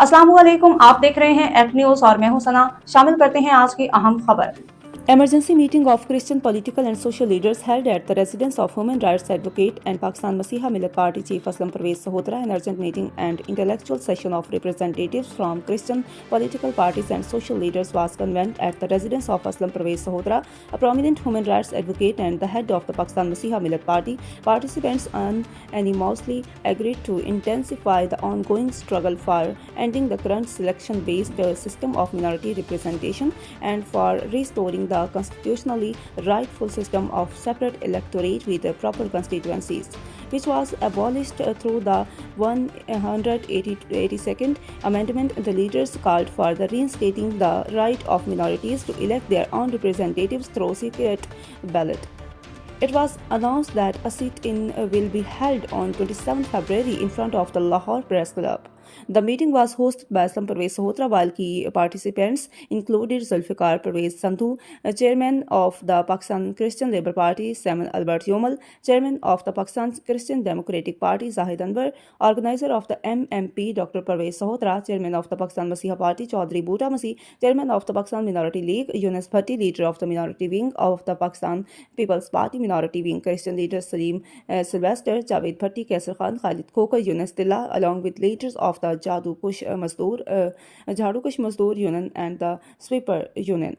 अस्सलाम वालेकुम, आप देख रहे हैं एफ न्यूज और मैं हूं सना। शामिल करते हैं आज की अहम खबर। Emergency meeting of Christian political and social leaders held at the residence of Human Rights Advocate and Pakistan Masiha Millat Party Chief Aslam Parvez Sahotara. An urgent meeting and intellectual session of representatives from Christian political parties and social leaders was convened at the residence of Aslam Parvez Sahotara, a prominent human rights advocate and the head of the Pakistan Masiha Millat Party. Participants unanimously agreed to intensify the ongoing struggle for ending the current selection-based system of minority representation and for restoring the constitutionally rightful system of separate electorate with proper constituencies, which was abolished through the 182nd Amendment. The leaders called for the reinstating the right of minorities to elect their own representatives through secret ballot. It was announced that a sit-in will be held on 27 February in front of the Lahore Press Club. The meeting was hosted by Aslam Parvez Sahotara, while key participants included Zulfikar Parvez Sandhu, Chairman of the Pakistan Christian Labour Party, Samuel Albert Yomal, Chairman of the Pakistan Christian Democratic Party, Zahid Anwar, Organizer of the MMP, Dr. Parvez Sahotara, Chairman of the Pakistan Masiha Party, Chaudhry Bhuta Masih, Chairman of the Pakistan Minority League, Yunus Bhatti, Leader of the Minority Wing of the Pakistan People's Party Minority Wing, Christian leaders Salim Sylvester, Javed Bhatti, Kaisar Khan, Khalid Khokar, Yunus Tilla, along with leaders of the Jhadu Kush Mazdoor Union and the Sweeper Union.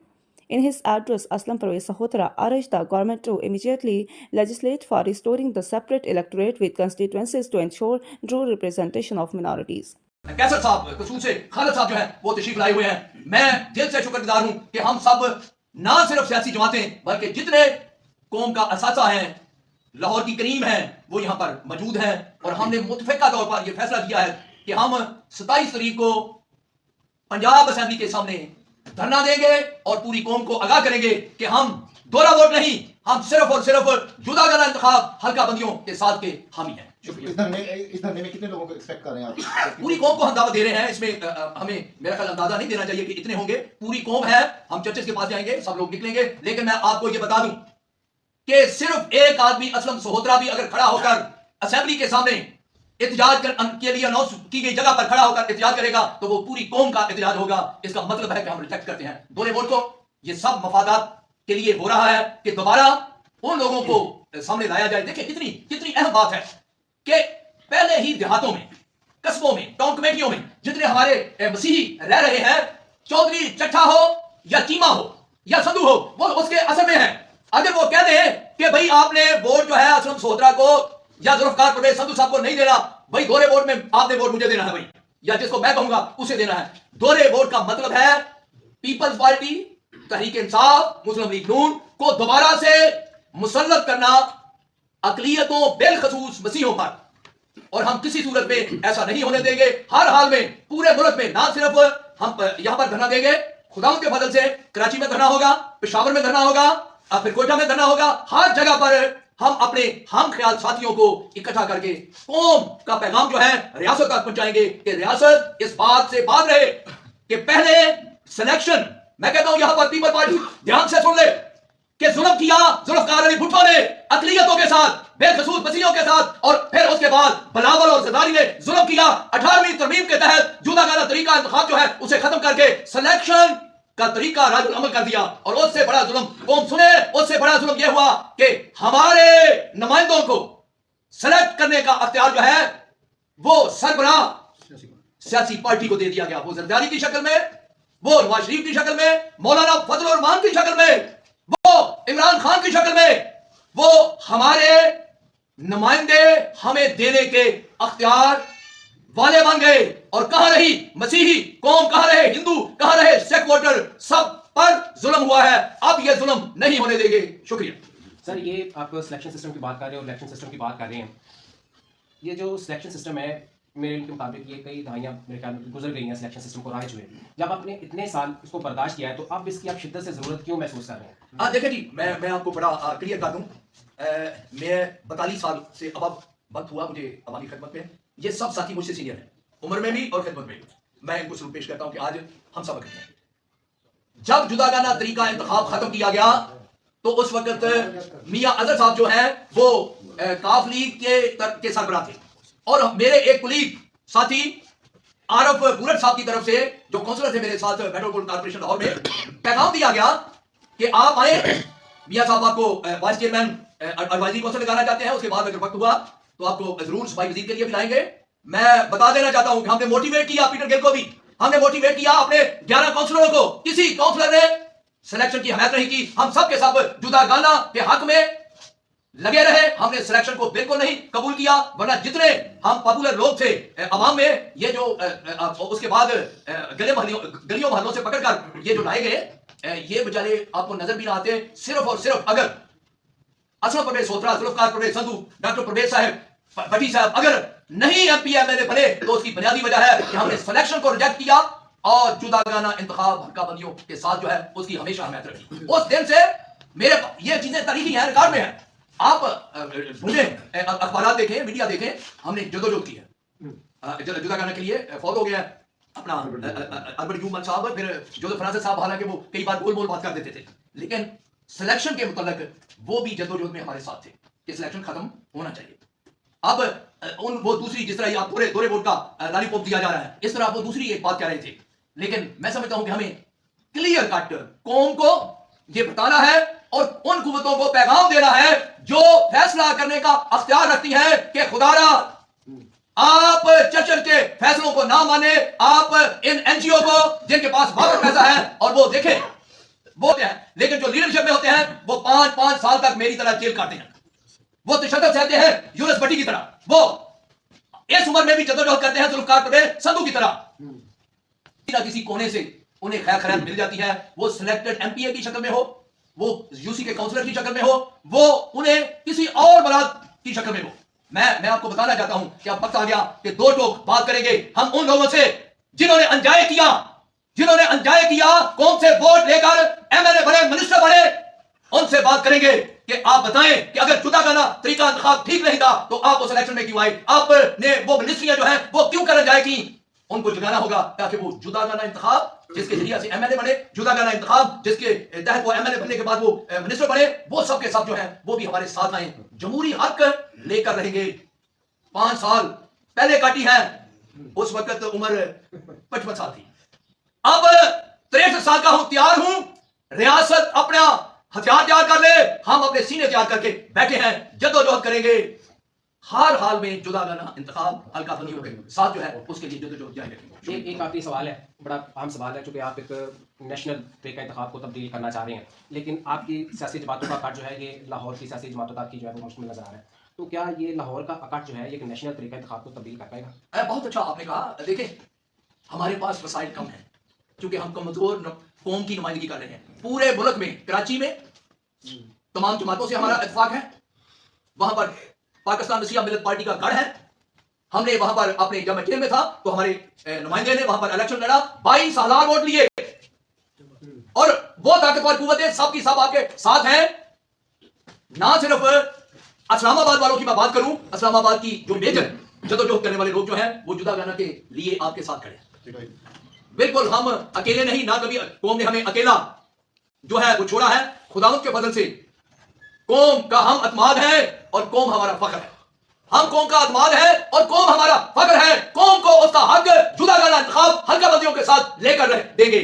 In his address, Aslam Parvez Sahotara urged the government to immediately legislate for restoring the separate electorate with constituencies to ensure true representation of minorities. कैसर साहब कसूर से खालिद साहब जो है वो तशरीफ लाए हुए हैं। मैं दिल से शुक्रगुजार हूं कि हम सब ना सिर्फ सियासी जमातें बल्कि जितने कौम का असासा हैं, लाहौर की करीम हैं, वो यहाँ पर मौजूद हैं और हमने मुतफिका तौर पर यह फैसला किया है कि हम 27 तारीख को पंजाब असेंबली के सामने धरना देंगे और पूरी कौम को आगाह करेंगे कि हम दोहरा वोट नहीं, हम सिर्फ और सिर्फ जुदागाना इंतखाब हल्का बंदियों के साथ के हामी हैं। शुक्रिया। इस धरने में कितने लोगों को एक्सपेक्ट कर रहे हैं आप? पूरी कौम को हम दावत दे रहे हैं। इसमें हमें मेरा ख्याल अंदाजा नहीं देना चाहिए कि इतने होंगे। पूरी कौम है, हम चर्चेस के पास जाएंगे, सब लोग निकलेंगे। लेकिन मैं आपको ये बता दूं कि सिर्फ एक आदमी असलम सहोत्रा भी अगर खड़ा होकर असेंबली के सामने एहतजाज के लिए अनाउंस की गई जगह पर खड़ा होकर एहतजाज करेगा तो वो पूरी कौम का एहतजाज होगा। इसका मतलब है कि हम रिजेक्ट करते हैं दोहरे वोट को। ये सब मफादात के लिए हो रहा है कि दोबारा उन लोगों को सामने लाया जाए। देखिए कितनी अहम बात है कि पहले ही देहातों में, कस्बों में, टाउन कमेटियों में जितने हमारे मसीही रह रहे हैं, चौधरी चट्ठा हो या चीमा हो या संधू हो, वो उसके असर में है। अगर वो कह दे कि भाई आपने वोट जो है असलम सहोत्रा को या जुल्फकार परवेज संधू साहब को नहीं देना, भाई दोहरे वोट में आपने वोट मुझे देना है भाई, या जिसको मैं कहूंगा उसे देना है। दोहरे वोट का मतलब है पीपल्स पार्टी, तहरीक इंसाफ, मुस्लिम लीग नून को दोबारा से मुसल्लत करना अकलियतों बिलखसूस मसीहों पर, और हम किसी सूरत में ऐसा नहीं होने देंगे। हर हाल में पूरे मुल्क में ना सिर्फ हम यहां पर धरना देंगे, खुदावंद के फजल से कराची में धरना होगा, पेशावर में धरना होगा, फिर कोयटा में धरना होगा। हर जगह पर हम अपने हम ख्याल साथियों को इकट्ठा करके कौम का पैगाम जो है रियासत तक पहुंचाएंगे कि रियासत इस बात से बात रहे कि पहले सिलेक्शन, मैं कहता हूं यहां पर पीपल पार्टी ध्यान से सुन ले कि जुल्म किया जुल्फकार अली भुट्टो ने अकलियतों के साथ, बेखसूस मसीहों के साथ, और फिर उसके बाद बिलावल और जरदारी ने जुल्म किया। 18वीं तरमीम के तहत जुदागाना तरीका इंतखाब जो है उसे खत्म करके सिलेक्शन का तरीका राजुल अमल कर दिया। और उससे बड़ा जुल्म कौम सुने, उससे बड़ा जुल्म यह हुआ कि हमारे नुमाइंदों को सेलेक्ट करने का अख्तियार जो है वो सरबराह सियासी पार्टी को दे दिया गया। वो जरदारी की शक्ल में, वो नवाज शरीफ की शक्ल में, मौलाना फजल उर रहमान की शक्ल में, वो इमरान खान की शक्ल में, वो हमारे नुमाइंदे हमें देने के अख्तियार वाले बन गए। और कहां रही मसीही कौम, कहां रहे हिंदू, कहां रहे सिख वोटर, सब पर जुल्म हुआ है। अब यह जुल्म नहीं होने देंगे। शुक्रिया। सर, ये आप सिलेक्शन सिस्टम की बात कर रहे हो, इलेक्शन सिस्टम की बात कर रहे हैं। ये जो सिलेक्शन सिस्टम है, मेरे इनके मुताबिक ये कई दहाइयाँ मेरे ख्याल में गुजर गई हैं सिलेक्शन सिस्टम को राइज हुए। जब आपने इतने साल इसको बर्दाश्त किया है तो अब इसकी आप शिद्दत से ज़रूरत क्यों महसूस कर रहे हैं? देखिए जी, मैं आपको बड़ा क्लियर कर दूं। मैं 42 साल से अब वक्त हुआ मुझे हमारी खिदमत में। ये सब साथी मुझसे सीनियर हैं, उम्र में भी और खिदमत में भी। मैं इनको सलूट पेश करता हूं कि आज हम सब इकट्ठे हैं। जब जुदागाना तरीका इंतखाब खत्म किया गया तो उस वक्त मियां अजहर साहब जो है वो काफ लीग के सरबराह थे, और मेरे एक कुलीग साथी आरफ बुरट साहब की तरफ से जो काउंसलर थे मेरे साथ मेट्रोपोलिटन कॉर्पोरेशन लाहौर में, पैगाम दिया गया कि आप आए, मियां साहब आपको वाइस चेयरमैन एडवाइजरी काउंसिल लगाना चाहते हैं, उसके बाद अगर वक्त हुआ तो आपको जरूर सफाई वजीर के लिए भी लाएंगे। मैं बता देना चाहता हूं कि हमने मोटिवेट किया पीटर गिल को भी, हमने मोटिवेट किया अपने 11 काउंसलरों को, किसी काउंसलर ने सिलेक्शन की हमायत नहीं की। हम सब के सब जुदा गाना के हक में लगे रहे, हमने सिलेक्शन को बिल्कुल नहीं कबूल किया, वरना जितने हम पॉपुलर लोग थे अवाम में, ये जो उसके बाद गलियों मोहल्लों से पकड़कर ये जो लाए गए, ये बेचारे आपको नजर भी ना आते। सिर्फ और सिर्फ अगर असलम परवेज सोत्रा, जुल्फकार परवेज संधू, डॉक्टर परवेज साहब भट्टी साहब अगर नहीं एमपी एमएलए बने तो उसकी बुनियादी वजह है कि हमने सिलेक्शन को रिजेक्ट किया और जुदागाना इंतखाब हल्का बंदियों के साथ जो है उसकी हमेशा अहमियत रखी। उस दिन से मेरे ये चीजें तारीखी हैं, रिकॉर्ड में है। आप ढूंढें, अखबार देखें, मीडिया देखें, हमने जदोजहद की है जुदागाना के लिए। फॉलो हो गया अपना अरबन ह्यूमन साहब, फिर जोसेफ फ्रांसिस साहब, हालांकि वो कई बार गोल बात कर देते थे, लेकिन सिलेक्शन के मुतल्लिक वो भी जदोजहद में हमारे साथ थे कि सिलेक्शन खत्म होना चाहिए। अब वो दूसरी, जिस तरह आप दोहरे वोट का लॉलीपॉप दिया जा रहा है, इस तरह वो दूसरी एक बात कह रहे थे, लेकिन मैं समझता हूं कि हमें क्लियर कट कौम को ये बताना है और उन कुव्वतों को पैगाम देना है जो फैसला करने का अख्तियार रखती है कि खुदारा आप चर्चिल के फैसलों को ना माने, आप इन एनजीओ को जिनके पास बहुत पैसा है और वो देखें वो है, लेकिन जो लीडरशिप में होते हैं वो 5-5 साल तक मेरी तरह जेल काटते हैं, वो तशद्दुद सहते हैं यूनुस भट्टी की तरह, वो इस उम्र में भी जद्दोजहद करते हैं जुल्फकार परवेज संधू की तरह। किसी कोने से उन्हें खैर खैरात मिल जाती है, वो सिलेक्टेड एमपीए की शक्ल में हो, वो यूसी के काउंसलर की शक्ल में हो, वो उन्हें किसी और बरात की शक्ल में हो। मैं आपको बताना चाहता हूं कि अब वक्त आ गया कि दो टोक बात करेंगे हम उन लोगों से जिन्होंने अन्याय किया, कौन से वोट लेकर एमएलए बने, मिनिस्टर बने, उनसे बात करेंगे कि आप बताएं कि अगर जुदागाना तरीका इंतखाब ठीक नहीं था तो आप उस इलेक्शन में क्यों आए, आपने वो मिनिस्ट्रियां जो है वो क्यों करने जाए की, उनको जगाना होगा ताकि वो जुदागाना इंतखाब जिसके जरिए से एमएलए बने, जुदागाना इंतखाब जिसके तहत वो एमएलए बनने के बाद वो मिनिस्टर बने, वो सब के सब जो है वो भी हमारे साथ आए, जमहूरी हक लेकर रहेंगे। 5 साल पहले काटी है, उस वक्त उम्र 55 साल थी, अब 63 साल का हूं, तैयार हूं, रियासत अपना हथियार तैयार कर ले, हम अपने सीने तैयार करके बैठे हैं, जद्दोजहद करेंगे, हर हाल में जुदागाना इंतखाब हल्का बंदियों के साथ जो है उसके लिए जद्दोजहद जारी रखेंगे। एक आखिरी सवाल है, बड़ा अहम सवाल है, चूंकि आप एक नेशनल तरीका इंतखाब को तब्दील करना चाह रहे हैं, लेकिन आपकी सियासी जमातों का अकड़ जो है ये लाहौर की सियासी जमातों तक की जो है वो मुश्किल नजर आ रहा है, तो क्या ये लाहौर का अकड़ जो है एक नेशनल तरीका इंतखाब को तब्दील कर पाएगा? बहुत अच्छा आपने कहा। देखें, हमारे पास वसाइल कम है क्योंकि हम कमजोर कौम की नुमाइंदगी कर रहे हैं। पूरे मुल्क में, कराची में तमाम जमातों से हमारा इत्तेफाक है, वहां पर पाकिस्तान नसीहा मिल्लत पार्टी का गढ़ है, हमने वहां पर अपने, जब मैं जेल में था तो हमारे नुमाइंदे ने वहां पर इलेक्शन लड़ा, 22,000 वोट लिए और वो ताकतवर कुव्वतें सब की सब आपके साथ हैं। ना सिर्फ इस्लामाबाद वालों की मैं बात करूं, इस्लामाबाद की जो मेजर जद्दोजहद करने वाले लोग जो हैं वो जुदागाना के लिए आपके साथ खड़े हैं। बिल्कुल हम अकेले नहीं, ना कभी कौम ने हमें अकेला जो है वो छोड़ा है, खुदावंद के फजल से कौम का हम अतमाद है और कौम हमारा फख्र है, हम कौम का अतमाद है और कौम हमारा फख्र है। कौम को उसका हक जुदागाना इंतखाब हल्का बंदियों के साथ लेकर देंगे।